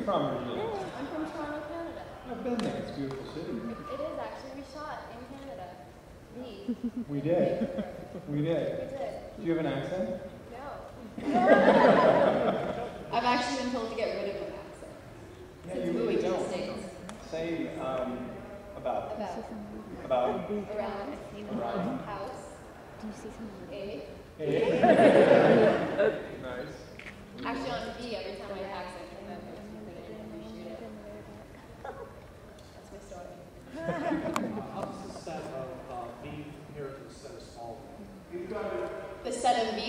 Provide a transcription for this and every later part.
from originally? I'm from Toronto, Canada. I've been there. It's a beautiful city. It is actually. We shot in Canada. We did. We did. We did. Do you have an accent? No. I've actually been told to get rid of an accent. Yeah, Since you moving really to the don't. States. Say about. Around Around. house. Do you see something? Nice. Actually on B every time I accent and then put it in and reshoot it. That's my story. How does the set of V compare to the set of Smallville? The set of V?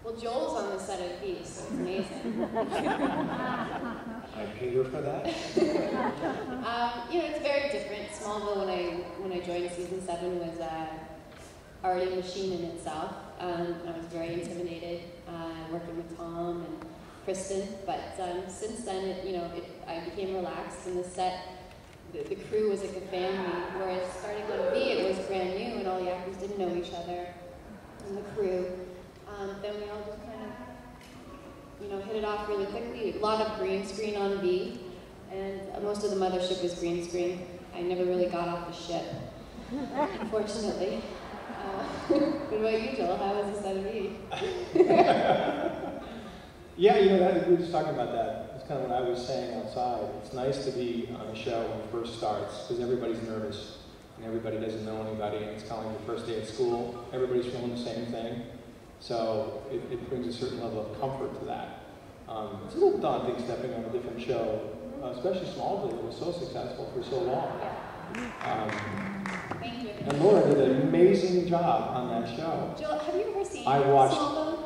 Well, Joel's on the set of V, so it's amazing. I paid her for that. It's very different. Smallville, when I joined season 7, was already a machine in itself. I was very intimidated working with Tom and Kristen, but since then, I became relaxed, and the set, the crew was like a family. Whereas starting on V, it was brand new, and all the actors didn't know each other, and the crew. Then we all just kind of, hit it off really quickly. A lot of green screen on V, and most of the mothership was green screen. I never really got off the ship, unfortunately. What about you, Joel? How was the set of V? Yeah, we were just talking about that. It's kind of what I was saying outside. It's nice to be on a show when it first starts, because everybody's nervous, and everybody doesn't know anybody, and it's kind of like the first day at school. Everybody's feeling the same thing. So it brings a certain level of comfort to that. It's a little daunting stepping on a different show, especially Smallville. It was so successful for so long. Thank you. And Laura did an amazing job on that show. Joel, have you ever seen I watched. Smallville?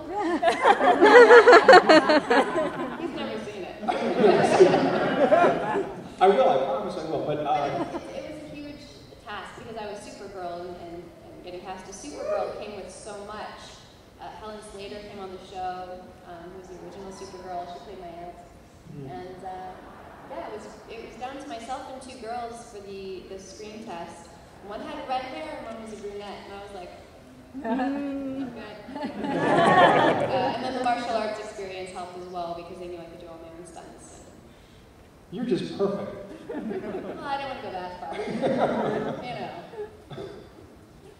He's never seen it. I will, I promise I will. But it was a huge task because I was Supergirl, and getting cast as Supergirl came with so much. Helen Slater came on the show, who was the original Supergirl. She played my aunt. And it was down to myself and 2 girls for the screen test. One had red hair and one was a brunette, and I was like, okay. And then the martial arts experience helped as well because they knew I could do all my own stunts. you're just perfect. Well, I don't want to go that far.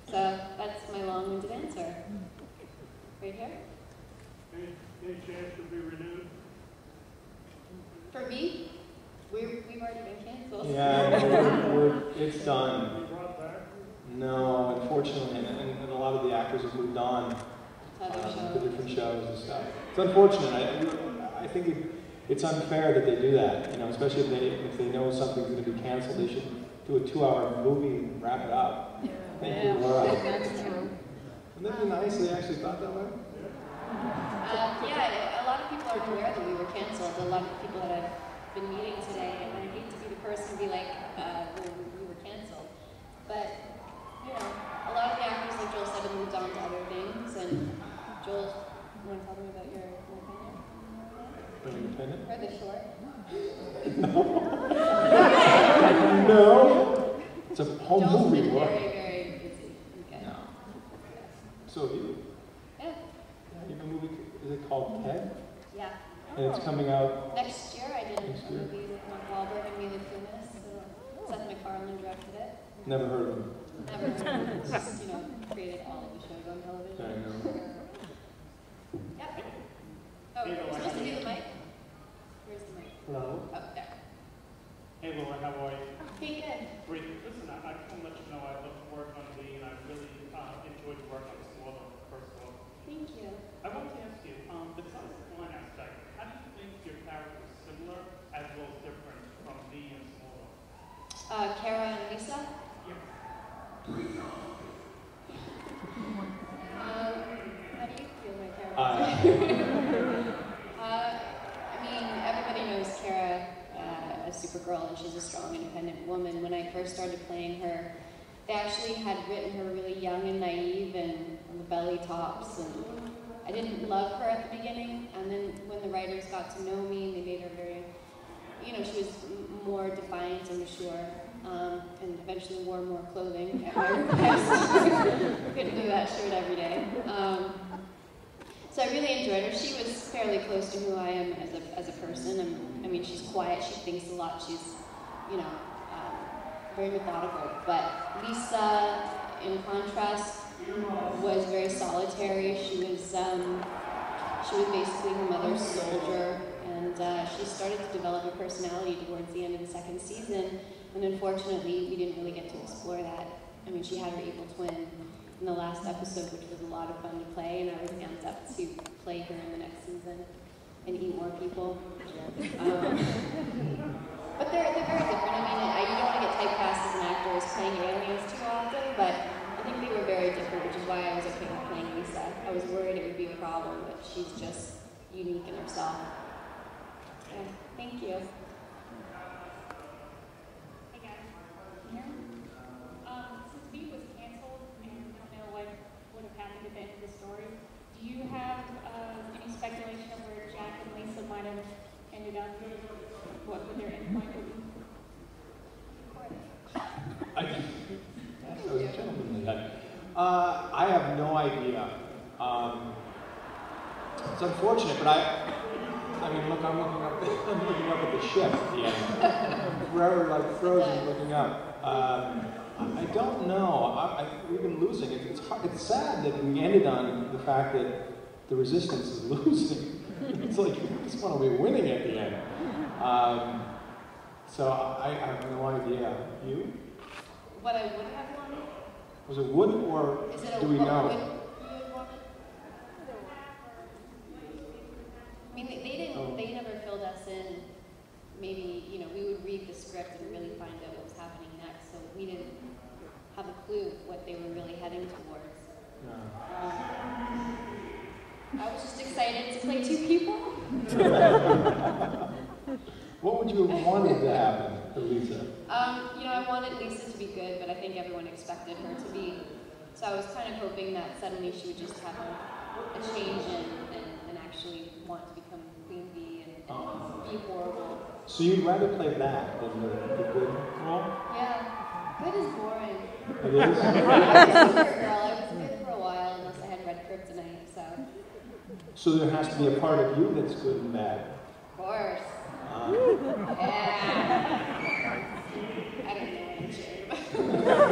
So that's my long-winded answer. Right here? Any chance to be renewed? For me, we've already been canceled. Yeah, it's done. Be brought back? No, unfortunately, and a lot of the actors have moved on Other to shows. different shows and stuff. It's unfortunate. I think it's unfair that they do that. Especially if they know something's going to be canceled, they should do a 2-hour movie and wrap it up. Thank you, Laura. That's true. Wouldn't that be nice? They actually thought that way. A lot of people aren't aware that we were canceled. A lot of people that I've been meeting today, and I hate to be the person to be like, we were canceled. But, a lot of the actors, like Joel said, have moved on to other things. And Joel, you want to tell me about your opinion? Independent? Or the short? No. It's a whole Joel's movie. been What? very, very busy. Okay. No. So have you? Yeah. You have a movie, is it called Ted? Yeah. And it's coming out. Next year, I did a Next year. movie with Mark Wahlberg and Mila Kunis. So Seth MacFarlane directed it. Never heard of him. Never just, created all of the shows on television. I know. Yep. Oh, we're supposed to do the mic? Where's the mic? Hello. Oh, there. Hey Laura, how are you? Okay, good. Great. Listen, I just want to let you know I love to work on V, and I really enjoyed the work on Smallville, first of all. Thank you. I want to ask you, besides the fun aspect, how do you think your character is similar as well as different from V and Smallville? Kara and Lisa? Yeah. How do you feel my character? Everybody knows Kara as Supergirl, and she's a strong, independent woman. When I first started playing her, they actually had written her really young and naive and on the belly tops, and I didn't love her at the beginning, and then when the writers got to know me, they made her very, she was more defiant and mature, and eventually wore more clothing at my request. Couldn't do that shirt every day. So I really enjoyed her. She was fairly close to who I am as a person. I mean, she's quiet, she thinks a lot, she's, you know, very methodical. But Lisa, in contrast, was very solitary. She was basically her mother's soldier, and she started to develop a personality towards the end of the second season, and unfortunately, we didn't really get to explore that. I mean, she had her evil twin in the last episode, which was a lot of fun to play, and I was amped up to play her in the next season and eat more people. But they're very different. I mean, you don't want to get typecast as an actor as playing aliens too often, but I think they were very different, which is why I was okay with playing Lisa. I was worried it would be a problem, but she's just unique in herself. Yeah, thank you. Hey guys, can you hear me? Since V was canceled and we don't know what would have happened at the end of the story, do you have any speculation of where Jack and Lisa might have ended up? What would their endpoint be? That was gentlemanly. I have no idea. It's unfortunate, but I mean, look, I'm looking up at the ship at the end. Forever, like frozen, looking up. I don't know. We've been losing. It's hard. It's sad that we ended on the fact that the resistance is losing. It's like you just want to be winning at the end. So I have no idea. You? What I would have wanted? Was it would or Is it do we know? Would you have wanted? I mean, they never filled us in. Maybe, you know, we would read the script and really find out what was happening next, so we didn't have a clue what they were really heading towards. I was just excited to play two people. What would you have wanted to happen to Lisa? You know, I wanted Lisa to be good, but I think everyone expected her to be. So I was kind of hoping that suddenly she would just have a change and actually want to become Queen Bee and be horrible. So you'd rather play that than the good role? Yeah, good is boring. It is? I was a super girl. I was good for a while unless I had red kryptonite, so. So there has to be a part of you that's good and bad. Of course. Yeah. I don't know what I'm sure about.